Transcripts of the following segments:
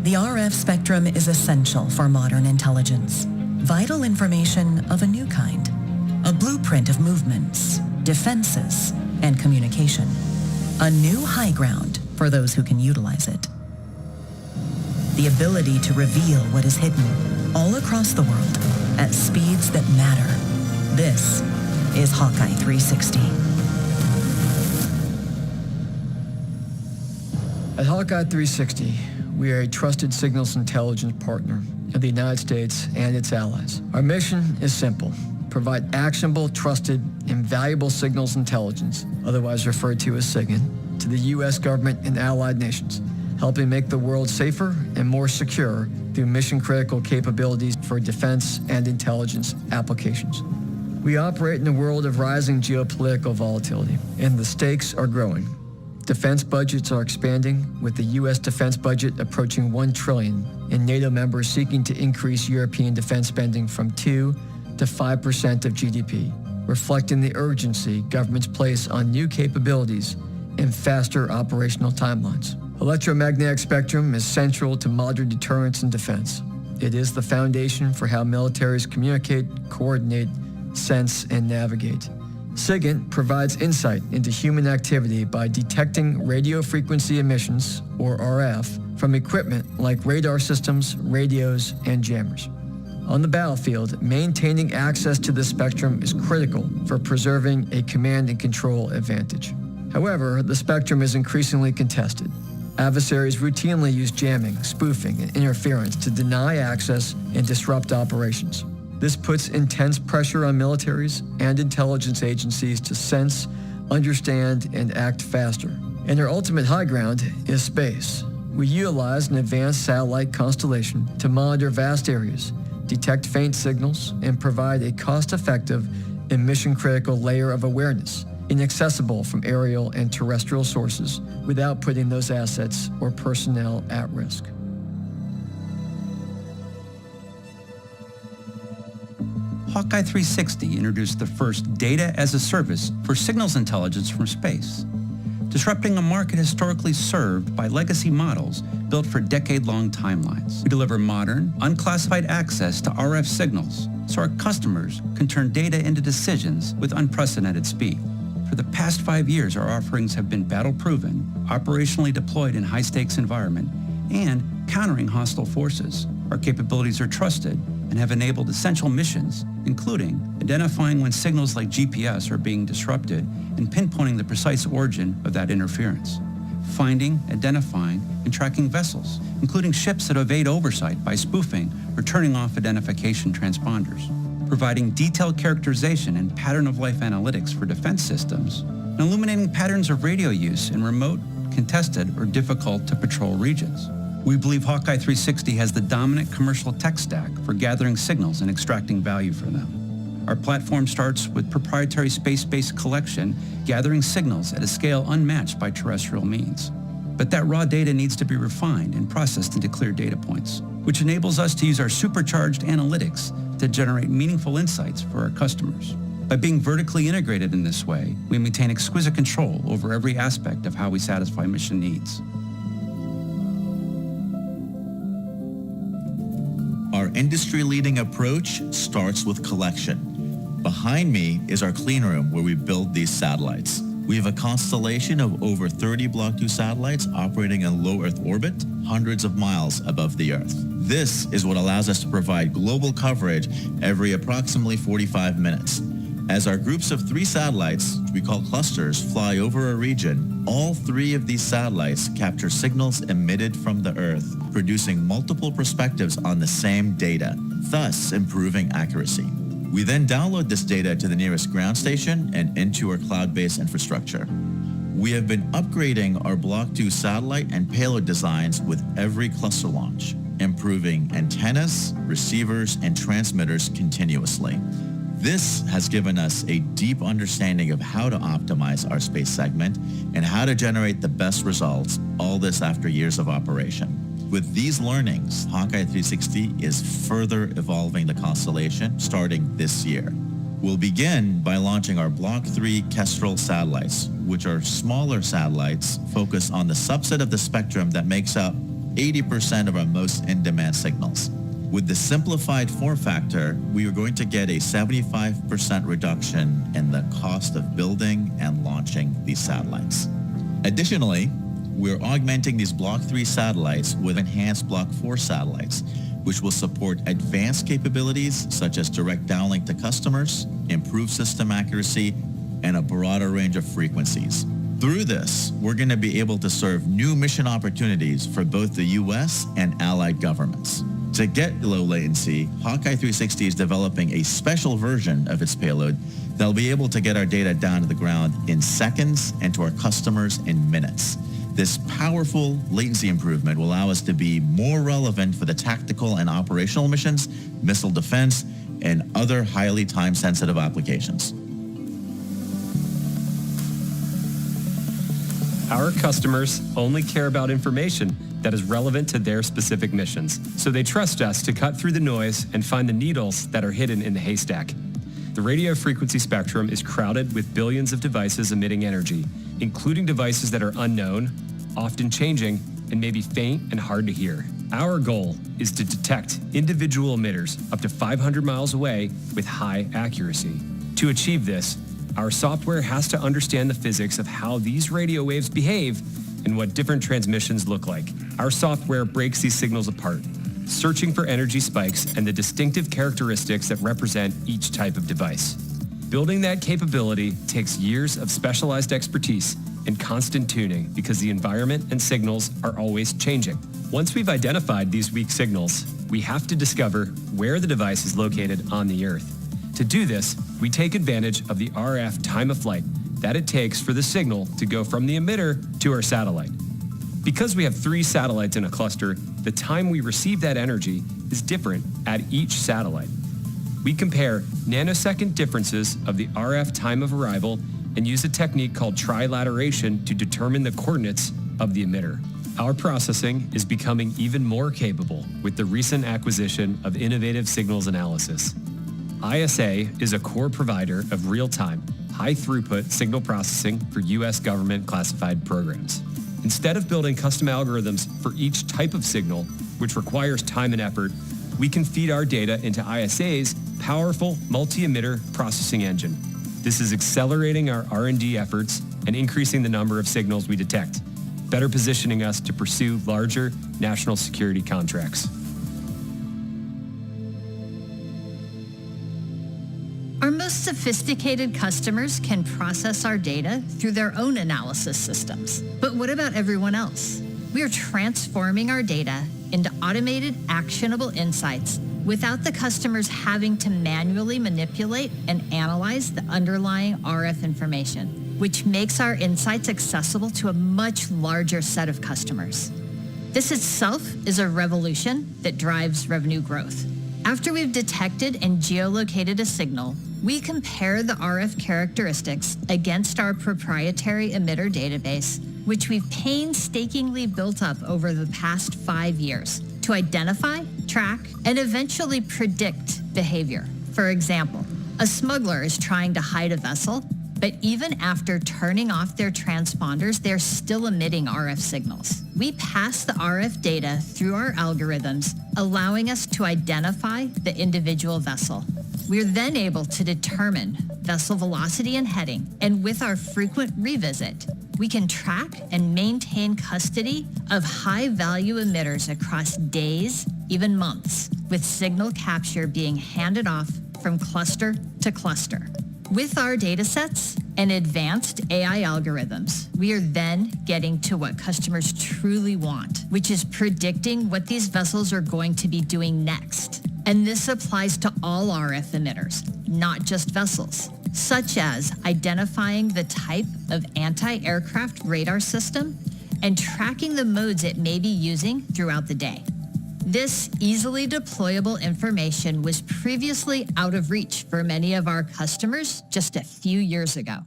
The RF spectrum is essential for modern intelligence. Vital information of a new kind. A blueprint of movements, defenses, and communication. A new high ground for those who can utilize it. The ability to reveal what is hidden all across the world at speeds that matter. This is Hawkeye360. At Hawkeye360, we are a trusted signals intelligence partner of the United States and its allies. Our mission is simple: provide actionable, trusted, and valuable signals intelligence, otherwise referred to as SIGINT, to the U.S. government and allied nations, helping make the world safer and more secure through mission-critical capabilities for defense and intelligence applications. We operate in a world of rising geopolitical volatility, and the stakes are growing. Defense budgets are expanding, with the U.S. defense budget approaching $1 trillion, and NATO members seeking to increase European defense spending from 2 to 5% of GDP, reflecting the urgency governments place on new capabilities and faster operational timelines. Electromagnetic spectrum is central to modern deterrence and defense. It is the foundation for how militaries communicate, coordinate, sense, and navigate. SIGINT provides insight into human activity by detecting radio frequency emissions, or RF, from equipment like radar systems, radios, and jammers. On the battlefield, maintaining access to this spectrum is critical for preserving a command and control advantage. However, the spectrum is increasingly contested. Adversaries routinely use jamming, spoofing, and interference to deny access and disrupt operations. This puts intense pressure on militaries and intelligence agencies to sense, understand, and act faster. And our ultimate high ground is space. We utilize an advanced satellite constellation to monitor vast areas, detect faint signals, and provide a cost-effective and mission-critical layer of awareness, inaccessible from aerial and terrestrial sources, without putting those assets or personnel at risk. Hawkeye360 introduced the first data-as-a-service for signals intelligence from space, disrupting a market historically served by legacy models built for decade-long timelines. We deliver modern, unclassified access to RF signals so our customers can turn data into decisions with unprecedented speed. For the past 5 years, our offerings have been battle-proven, operationally deployed in high-stakes environment, and countering hostile forces. Our capabilities are trusted and have enabled essential missions, including identifying when signals like GPS are being disrupted and pinpointing the precise origin of that interference, finding, identifying, and tracking vessels, including ships that evade oversight by spoofing or turning off identification transponders, providing detailed characterization and pattern-of-life analytics for defense systems, and illuminating patterns of radio use in remote, contested, or difficult-to-patrol regions. We believe Hawkeye360 has the dominant commercial tech stack for gathering signals and extracting value from them. Our platform starts with proprietary space-based collection, gathering signals at a scale unmatched by terrestrial means. But that raw data needs to be refined and processed into clear data points, which enables us to use our supercharged analytics to generate meaningful insights for our customers. By being vertically integrated in this way, we maintain exquisite control over every aspect of how we satisfy mission needs. Our industry-leading approach starts with collection. Behind me is our clean room where we build these satellites. We have a constellation of over 30 Block 2 satellites operating in low Earth orbit, hundreds of miles above the Earth. This is what allows us to provide global coverage every approximately 45 minutes. As our groups of 3 satellites, which we call clusters, fly over a region, all 3 of these satellites capture signals emitted from the Earth, producing multiple perspectives on the same data, thus improving accuracy. We then download this data to the nearest ground station and into our cloud-based infrastructure. We have been upgrading our Block 2 satellite and payload designs with every cluster launch, improving antennas, receivers, and transmitters continuously. This has given us a deep understanding of how to optimize our space segment and how to generate the best results, all this after years of operation. With these learnings, Hawkeye360 is further evolving the constellation starting this year. We'll begin by launching our Block 3 Kestrel satellites, which are smaller satellites focused on the subset of the spectrum that makes up 80% of our most in-demand signals. With the simplified form factor, we are going to get a 75% reduction in the cost of building and launching these satellites. Additionally, we're augmenting these Block 3 satellites with enhanced Block 4 satellites, which will support advanced capabilities such as direct downlink to customers, improved system accuracy, and a broader range of frequencies. Through this, we're going to be able to serve new mission opportunities for both the US and allied governments. To get low latency, Hawkeye360 is developing a special version of its payload that'll be able to get our data down to the ground in seconds and to our customers in minutes. This powerful latency improvement will allow us to be more relevant for the tactical and operational missions, missile defense, and other highly time-sensitive applications. Our customers only care about information that is relevant to their specific missions, so they trust us to cut through the noise and find the needles that are hidden in the haystack. The radio frequency spectrum is crowded with billions of devices emitting energy, including devices that are unknown, often changing, and maybe faint and hard to hear. Our goal is to detect individual emitters up to 500 miles away with high accuracy. To achieve this, our software has to understand the physics of how these radio waves behave and what different transmissions look like. Our software breaks these signals apart, searching for energy spikes and the distinctive characteristics that represent each type of device. Building that capability takes years of specialized expertise and constant tuning because the environment and signals are always changing. Once we've identified these weak signals, we have to discover where the device is located on the Earth. To do this, we take advantage of the RF time of flight that it takes for the signal to go from the emitter to our satellite. Because we have 3 satellites in a cluster, the time we receive that energy is different at each satellite. We compare nanosecond differences of the RF time of arrival and use a technique called trilateration to determine the coordinates of the emitter. Our processing is becoming even more capable with the recent acquisition of innovative signals analysis. ISA is a core provider of real-time, high-throughput signal processing for U.S. government classified programs. Instead of building custom algorithms for each type of signal, which requires time and effort, we can feed our data into ISA's powerful multi-emitter processing engine. This is accelerating our R&D efforts and increasing the number of signals we detect, better positioning us to pursue larger national security contracts. Our most sophisticated customers can process our data through their own analysis systems. But what about everyone else? We are transforming our data into automated, actionable insights without the customers having to manually manipulate and analyze the underlying RF information, which makes our insights accessible to a much larger set of customers. This itself is a revolution that drives revenue growth. After we've detected and geolocated a signal, we compare the RF characteristics against our proprietary emitter database, which we've painstakingly built up over the past 5 years to identify, track, and eventually predict behavior. For example, a smuggler is trying to hide a vessel, but even after turning off their transponders, they're still emitting RF signals. We pass the RF data through our algorithms, allowing us to identify the individual vessel. We're then able to determine vessel velocity and heading, and with our frequent revisit, we can track and maintain custody of high-value emitters across days, even months, with signal capture being handed off from cluster to cluster. With our data sets and advanced AI algorithms, we are then getting to what customers truly want, which is predicting what these vessels are going to be doing next. And this applies to all RF emitters, not just vessels, such as identifying the type of anti-aircraft radar system and tracking the modes it may be using throughout the day. This easily deployable information was previously out of reach for many of our customers just a few years ago.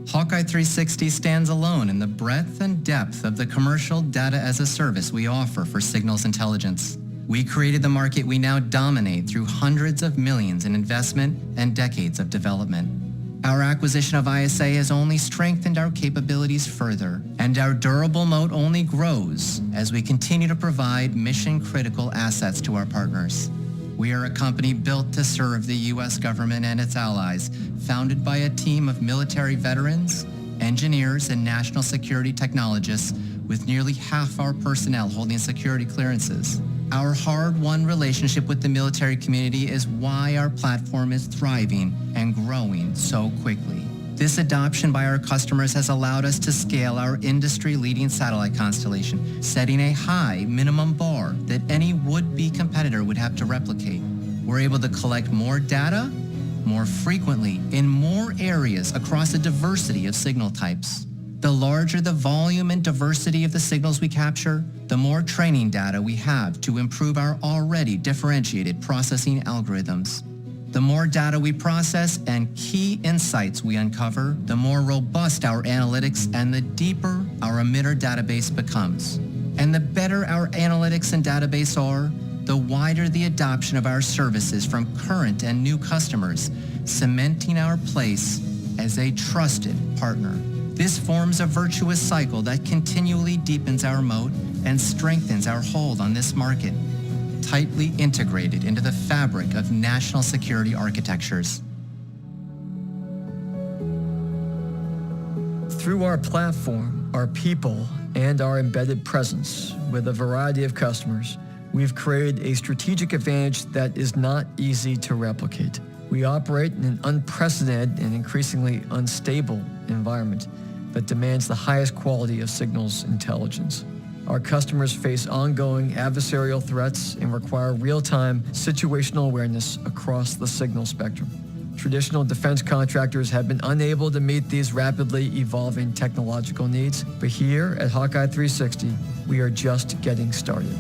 Hawkeye360 stands alone in the breadth and depth of the commercial data as a service we offer for signals intelligence. We created the market we now dominate through hundreds of millions in investment and decades of development. Our acquisition of ISA has only strengthened our capabilities further, and our durable moat only grows as we continue to provide mission-critical assets to our partners. We are a company built to serve the U.S. government and its allies, founded by a team of military veterans, engineers, and national security technologists, with nearly half our personnel holding security clearances. Our hard-won relationship with the military community is why our platform is thriving and growing so quickly. This adoption by our customers has allowed us to scale our industry-leading satellite constellation, setting a high minimum bar that any would-be competitor would have to replicate. We're able to collect more data, more frequently, in more areas across a diversity of signal types. The larger the volume and diversity of the signals we capture, the more training data we have to improve our already differentiated processing algorithms. The more data we process and key insights we uncover, the more robust our analytics and the deeper our emitter database becomes. And the better our analytics and database are, the wider the adoption of our services from current and new customers, cementing our place as a trusted partner. This forms a virtuous cycle that continually deepens our moat and strengthens our hold on this market, tightly integrated into the fabric of national security architectures. Through our platform, our people, and our embedded presence with a variety of customers, we've created a strategic advantage that is not easy to replicate. We operate in an unprecedented and increasingly unstable environment that demands the highest quality of signals intelligence. Our customers face ongoing adversarial threats and require real-time situational awareness across the signal spectrum. Traditional defense contractors have been unable to meet these rapidly evolving technological needs, but here at Hawkeye360, we are just getting started.